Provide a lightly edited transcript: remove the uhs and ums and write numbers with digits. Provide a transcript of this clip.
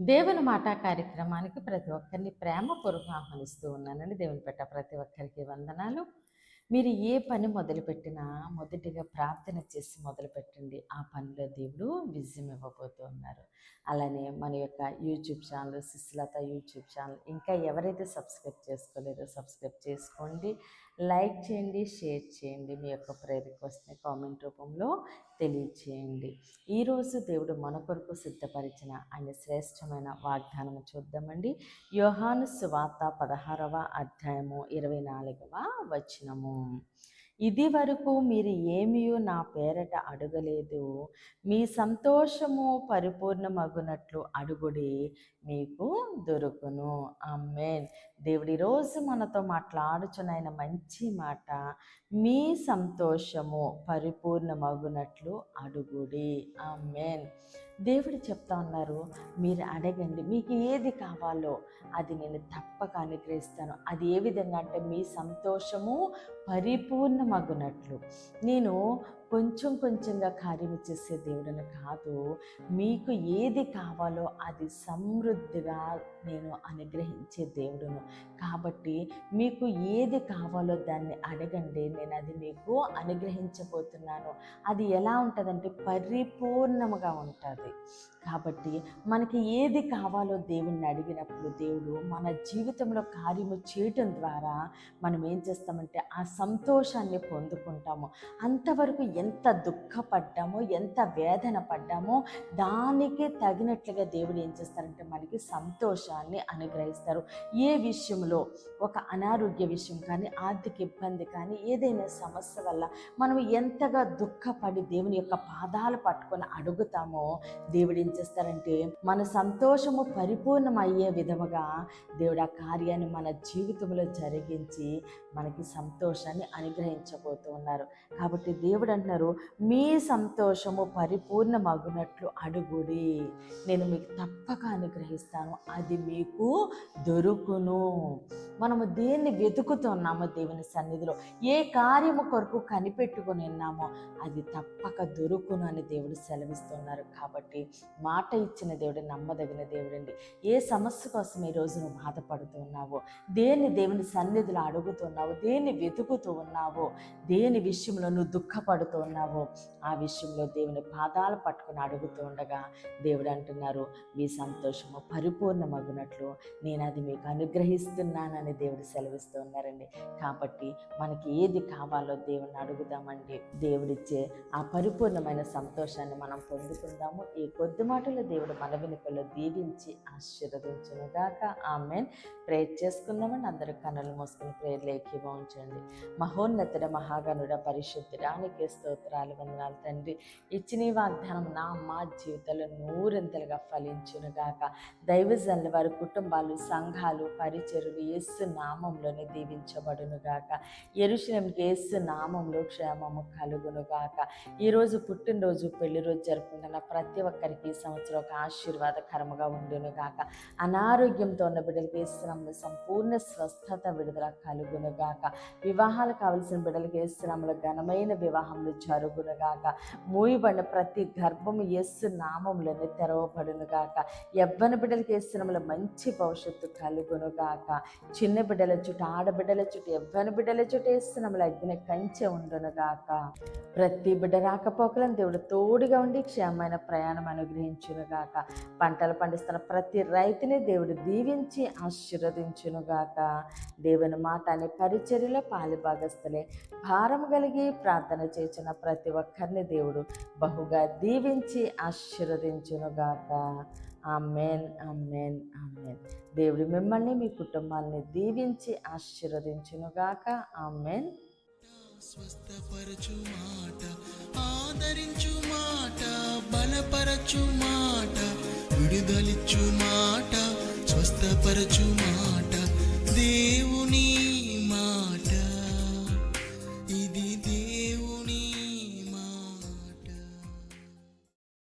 దేవుని మాట కార్యక్రమానికి ప్రతి ఒక్కరిని ప్రేమపూర్వకంగా ఆహ్వానిస్తూ ఉన్నానండి. దేవుని పెట్ట ప్రతి ఒక్కరికి వందనాలు. మీరు ఏ పని మొదలుపెట్టినా మొదటిగా ప్రార్థన చేసి మొదలుపెట్టండి. ఆ పనిలో దేవుడు విజయం ఇవ్వబోతూ ఉన్నారు. అలానే మన యొక్క యూట్యూబ్ ఛానల్ సుస్లత యూట్యూబ్ ఛానల్ ఇంకా ఎవరైతే సబ్స్క్రైబ్ చేసుకోలేదో సబ్స్క్రైబ్ చేసుకోండి, లైక్ చేయండి, షేర్ చేయండి. మీ యొక్క ప్రేయర్ రిక్వెస్ట్ని కామెంట్ రూపంలో తెలియచేయండి. ఈరోజు దేవుడు మన కొరకు సిద్ధపరిచిన ఆయన శ్రేష్టమైన వాగ్దానం చూద్దామండి. యోహాను సువార్త 16వ అధ్యాయము 24వ వచనము. ఇది వరకు మీరు ఏమీయూ నా పేరట అడగలేదు, మీ సంతోషము పరిపూర్ణమగునట్లు అడుగుడి, మీకు దొరుకును. ఆమేన్. దేవుడి రోజు మనతో మాట్లాడుచున్న మంచి మాట, మీ సంతోషము పరిపూర్ణమగునట్లు అడుగుడి. ఆమేన్. దేవుడు చెప్తా ఉన్నారు, మీరు అడగండి, మీకు ఏది కావాలో అది నేను తప్పక అనుగ్రహిస్తాను. అది ఏ విధంగా అంటే మీ సంతోషము పరిపూర్ణమగునట్లు. నేను కొంచెం కొంచెంగా కార్యము చేసే దేవుడని కాదు, మీకు ఏది కావాలో అది సమృద్ధిగా నేను అనుగ్రహించే దేవుడును. కాబట్టి మీకు ఏది కావాలో దాన్ని అడగండి, నేను అది మీకు అనుగ్రహించబోతున్నాను. అది ఎలా ఉంటుందంటే పరిపూర్ణముగా ఉంటుంది. కాబట్టి మనకి ఏది కావాలో దేవుణ్ణి అడిగినప్పుడు దేవుడు మన జీవితంలో కార్యము చేయటం ద్వారా మనం ఏం చేస్తామంటే ఆ సంతోషాన్ని పొందుకుంటాము. అంతవరకు ఎంత దుఃఖపడ్డామో, ఎంత వేదన పడ్డామో దానికి తగినట్లుగా దేవుడు ఏం చేస్తారంటే మనకి సంతోషాన్ని అనుగ్రహిస్తారు. ఏ విషయంలో, ఒక అనారోగ్య విషయం కానీ, ఆర్థిక ఇబ్బంది కానీ, ఏదైనా సమస్య వల్ల మనం ఎంతగా దుఃఖపడి దేవుని యొక్క పాదాలు పట్టుకొని అడుగుతామో దేవుడు ఏం చేస్తారంటే మన సంతోషము పరిపూర్ణమయ్యే విధముగా దేవుడు ఆ కార్యాన్ని మన జీవితంలో జరిగించి మనకి సంతోషాన్ని అనుగ్రహించబోతూ ఉన్నారు. కాబట్టి దేవుడు అంటున్నారు, మీ సంతోషము పరిపూర్ణమగునట్లు అడుగుడి, నేను మీకు తప్పక అనుగ్రహిస్తాను, అది మీకు దొరుకును. మనము దేన్ని వెతుకుతున్నామో దేవుని సన్నిధిలో, ఏ కార్యము కొరకు కనిపెట్టుకుని ఉన్నామో అది తప్పక దొరుకును అని దేవుడు సెలవిస్తున్నారు. కాబట్టి మాట ఇచ్చిన దేవుడు నమ్మదగిన దేవుడండి. ఏ సమస్య కోసం ఈరోజు నువ్వు బాధపడుతూ ఉన్నావో, దేన్ని దేవుని సన్నిధిలో అడుగుతున్నావో, దేన్ని వెతుకుతూ ఉన్నావో, దేని విషయంలో నువ్వు దుఃఖపడుతూ ఉన్నావో ఆ విషయంలో దేవుని పాదాలు పట్టుకుని అడుగుతూ ఉండగా దేవుడు అంటున్నారు, మీ సంతోషము పరిపూర్ణమగునట్లు నేను అది మీకు అనుగ్రహిస్తున్నానని దేవుడు సెలవిస్తూ ఉన్నారండి. కాబట్టి మనకి ఏది కావాలో దేవుని అడుగుదామండి. దేవుడిచ్చే ఆ పరిపూర్ణమైన సంతోషాన్ని మనం పొందుకుందాము. ఈ కొద్ది మాటలు దేవుడు మన వెనుకలో దీవించి ఆశీర్వదించునుగాక. ఆమేన్. ప్రేయర్ చేసుకుందామని అందరూ కన్నులు మూసుకుని ప్రేయర్లు ఏకీభవించండి. మహోన్నతుడ మహాగణుడ పరిశుద్ధుడానికి స్తోత్రాలు, వందనాలు తండ్రి. ఇచ్చిన ఈ వాగ్దానం మా జీవితంలో నూరింతలుగా ఫలించునుగాక. దైవజనుల వారి కుటుంబాలు, సంఘాలు, పరిచరులు యేసు నామంలోనే దీవించబడునుగాక. యెరూషలేముకి యేసు నామంలో క్షేమము కలుగునుగాక. ఈరోజు పుట్టినరోజు, పెళ్లి రోజు జరుపుకుంటున్న ప్రతి ఒక్కరికి ఈ సంవత్సరం ఒక ఆశీర్వాదకరముగా ఉండునుగాక. అనారోగ్యంతో ఉన్న బిడ్డలకి యేసునామములో సంపూర్ణ స్వస్థత, విడుదల కలుగునుగాక. వివాహాలు కావలసిన బిడ్డలకి యేసునామములో ఘనమైన వివాహములు జరుగునుగాక. మూయబడిన ప్రతి గర్భము యేసు నామములోనే తెరవబడునుగాక. యవ్వన బిడ్డలకి యేసునామములో మంచి భవిష్యత్తు కలుగునుగాక. చిన్న బిడ్డల చుట్టూ, ఆడబిడ్డల చుట్టూ, యవ్వన బిడ్డల చుట్టూ యేసునామములో అగ్ని కంచె ఉండునుగాక. ప్రతి బిడ్డ రాకపోకలను దేవుడు తోడుగా ఉండి క్షేమమైన ప్రయాణం అనుగ్రహించునుగాక. పంటలు పండిస్తున్న ప్రతి రైతుని దేవుడు దీవించి ఆశీర్వదించునుగాక. దేవుని మాట అనే పరిచర్యలో పాలిభాగస్తులే భారం కలిగి ప్రార్థన చేసిన ప్రతి ఒక్కరిని దేవుడు బహుగా దీవించి ఆశీర్వదించునుగాక. ఆమేన్, ఆమేన్, ఆమేన్. దేవుడు మిమ్మల్ని, మీ కుటుంబాన్ని దీవించి ఆశీర్వదించునుగాక. ఆమేన్. స్వస్థపరచు మాట, ఆదరించు మాట, బలపరచు మాట, విడుదలిచ్చు మాట, స్వస్థపరచు మాట, దేవుని